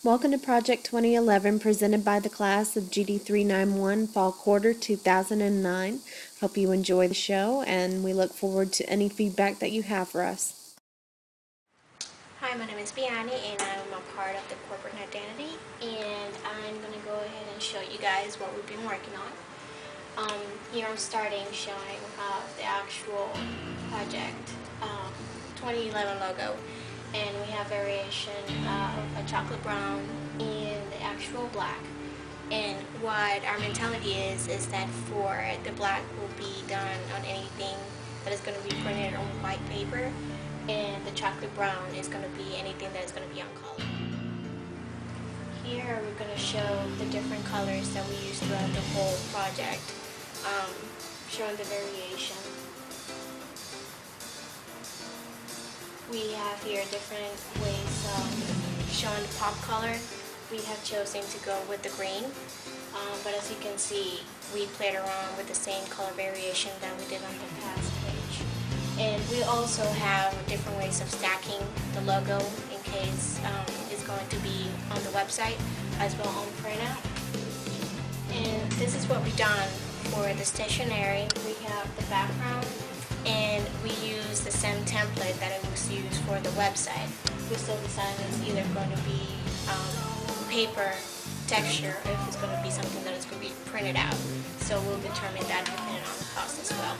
Welcome to Project 2011, presented by the class of GD391 Fall Quarter 2009. Hope you enjoy the show, and we look forward to any feedback that you have for us. Hi, my name is Biani, and I'm a part of the corporate identity, and I'm going to go ahead and show you guys what we've been working on. Here I'm starting showing the actual project 2011 logo, and we have variation of a chocolate brown and the actual black. And what our mentality is that for the black will be done on anything that is going to be printed on white paper, and the chocolate brown is going to be anything that is going to be on color. Here we're going to show the different colors that we use throughout the whole project, showing the variation. We have here different ways of showing the pop color. We have chosen to go with the green, but as you can see, we played around with the same color variation that we did on the past page. And we also have different ways of stacking the logo in case it's going to be on the website as well on printout. And this is what we've done for the stationery. We have the background, and we use the same template that it was used for the website. We still decide it's either going to be paper, texture, or if it's going to be something that is going to be printed out. So we'll determine that depending on the cost as well.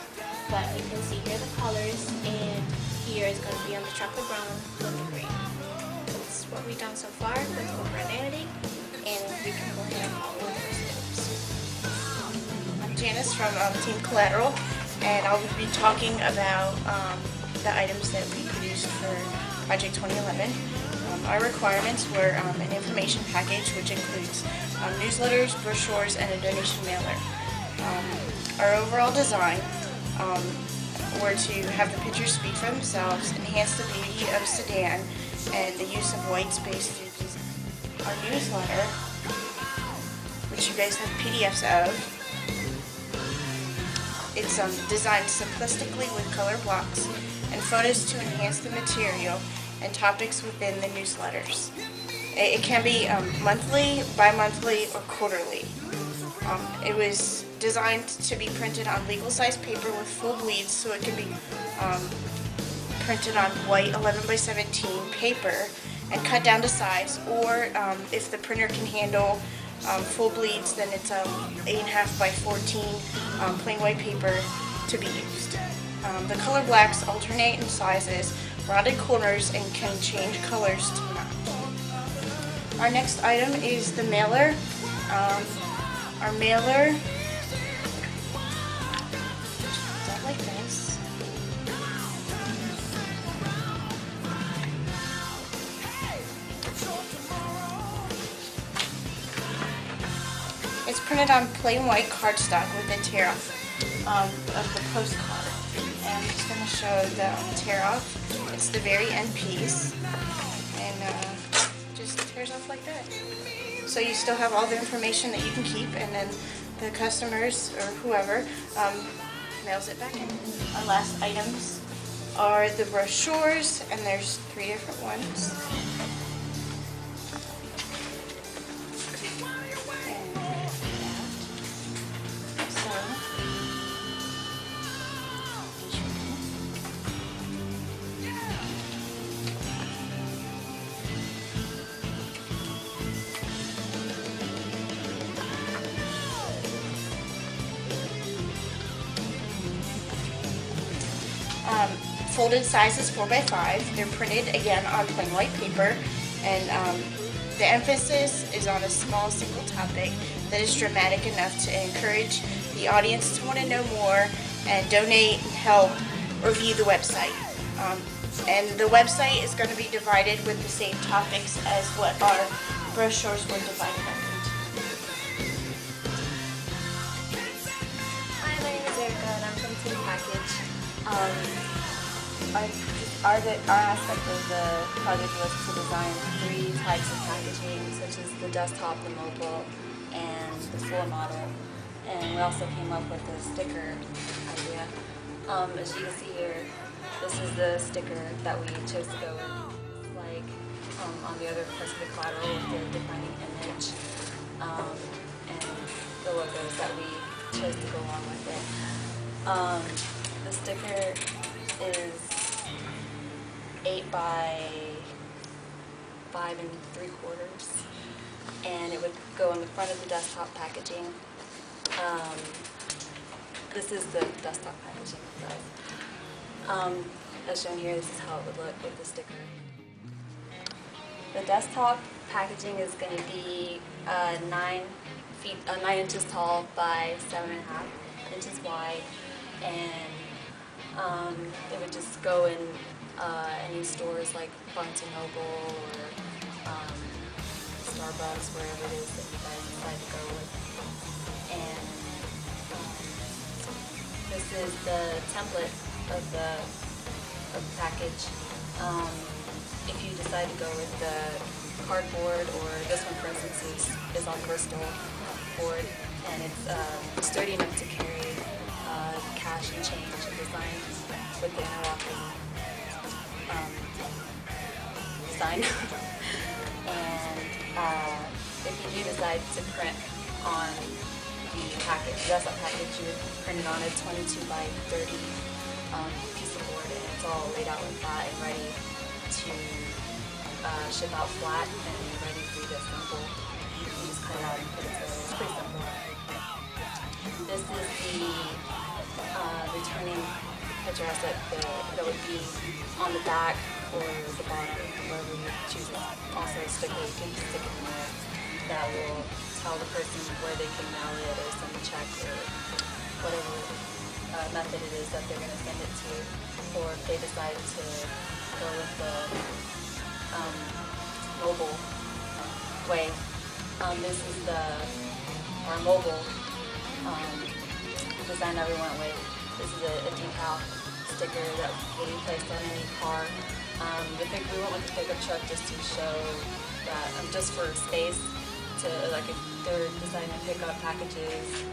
But you can see here the colors, and here is going to be on the chocolate brown with the green. That's what we've done so far with corporate identity, and we can go ahead and follow the steps. I'm Janice from Team Collateral, and I'll be talking about the items that we produced for Project 2011. Our requirements were an information package, which includes newsletters, brochures, and a donation mailer. Our overall design were to have the pictures speak for themselves, enhance the beauty of sedan, and the use of white space through design. Our newsletter, which you guys have PDFs of, it's designed simplistically with color blocks and photos to enhance the material and topics within the newsletters. It can be monthly, bi-monthly, or quarterly. It was designed to be printed on legal size paper with full bleeds, so it can be printed on white 11x17 paper and cut down to size, or if the printer can handle full bleeds, then it's 8.5x14 plain white paper to be used. The color blacks alternate in sizes, rounded corners, and can change colors to match. Our next item is the mailer. Our mailer comes out like this. It's printed on plain white cardstock with a tear-off of the postcard. And I'm just going to show the tear-off. It's the very end piece, and just tears off like that. So you still have all the information that you can keep, and then the customers or whoever mails it back in. Our last items are the brochures, and there's 3 different ones. Folded sizes 4x5. They're printed again on plain white paper, and the emphasis is on a small single topic that is dramatic enough to encourage the audience to want to know more and donate, help, or view the website. And the website is going to be divided with the same topics as what our brochures were divided up into. Hi, my name is Erica, and I'm from Team Package. Our aspect of the project was to design 3 types of packaging, such as the desktop, the mobile, and the floor model. And we also came up with a sticker idea. As you can see here, this is the sticker that we chose to go with, like on the other parts of the collateral with the chose to go along with it. The sticker is 8 by 5 3/4, and it would go on the front of the desktop packaging. This is the desktop packaging itself. As shown here, this is how it would look with the sticker. The desktop packaging is going to be 9 inches tall by 7.5 inches wide, and it would just go in any stores like Barnes & Noble or Starbucks, wherever it is that you guys decide to go with. And this is the template of the package. If you decide to go with the cardboard, or this one for instance is on Bristol board, and it's sturdy enough to carry cash and change and design with the interlocking design. And if you do decide to print on the package, the desktop package, you would print it on a 22 by 30 piece of board, and it's all laid out like that and ready to ship out flat and ready for you to assemble. You can just cut it out and put it together. It's pretty simple. This is the returning address that would be on the back or the bottom, wherever you choose it. Also a sticker, you can stick it in there that will tell the person where they can mail it or send a check or whatever method it is that they're going to send it to, or if they decide to go with the mobile way. This is our mobile design that we went with. This is a decal sticker that will be placed on any car. We went with the pickup truck just to show that, just for space, to like if they're deciding to pick up packages,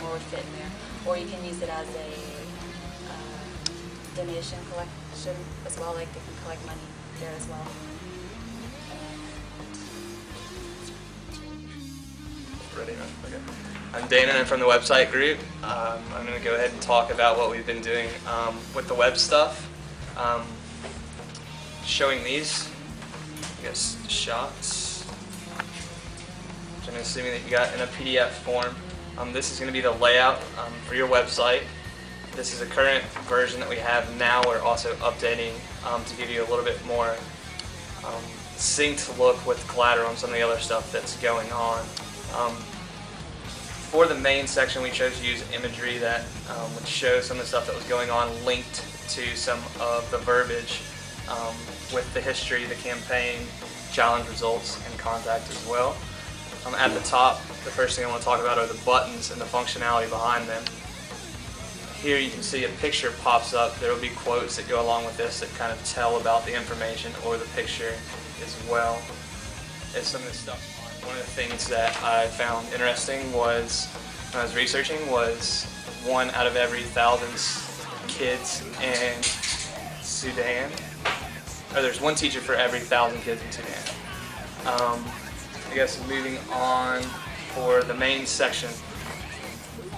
more would fit in there. Or you can use it as a donation collection as well, like they can collect money there as well. Ready, man? Okay. I'm Dana, and I'm from the website group. I'm going to go ahead and talk about what we've been doing with the web stuff. Showing these, I guess, shots, which I'm assuming that you got in a PDF form. This is going to be the layout for your website. This is a current version that we have now. We're also updating to give you a little bit more synced look with collateral and some of the other stuff that's going on. For the main section, we chose to use imagery that would show some of the stuff that was going on, linked to some of the verbiage with the history, the campaign, challenge results, and contact as well. At the top, the first thing I want to talk about are the buttons and the functionality behind them. Here you can see a picture pops up. There will be quotes that go along with this that kind of tell about the information or the picture as well as some of this stuff. One of the things that I found interesting was, when I was researching, was 1 out of every 1,000 kids in Sudan, or there's 1 teacher for every 1,000 kids in Sudan. I guess moving on for the main section,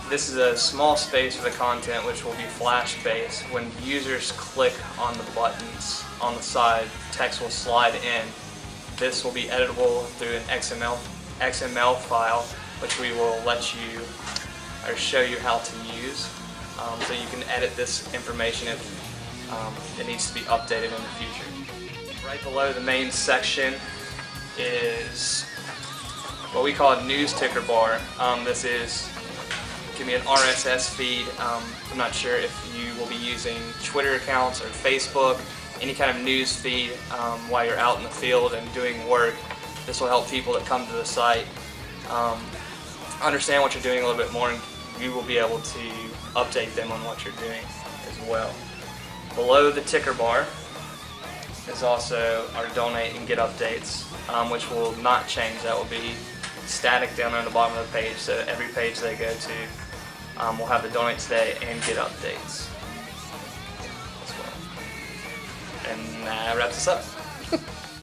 this is a small space for the content which will be flash-based. When users click on the buttons on the side, text will slide in. This will be editable through an XML file, which we will let you or show you how to use. So you can edit this information if it needs to be updated in the future. Right below the main section is what we call a news ticker bar. This can be an RSS feed. I'm not sure if you will be using Twitter accounts or Facebook, any kind of news feed while you're out in the field and doing work. This will help people that come to the site understand what you're doing a little bit more, and you will be able to update them on what you're doing as well. Below the ticker bar is also our donate and get updates, which will not change. That will be static down there on the bottom of the page, so every page they go to will have the donate today and get updates as well. And that wraps us up.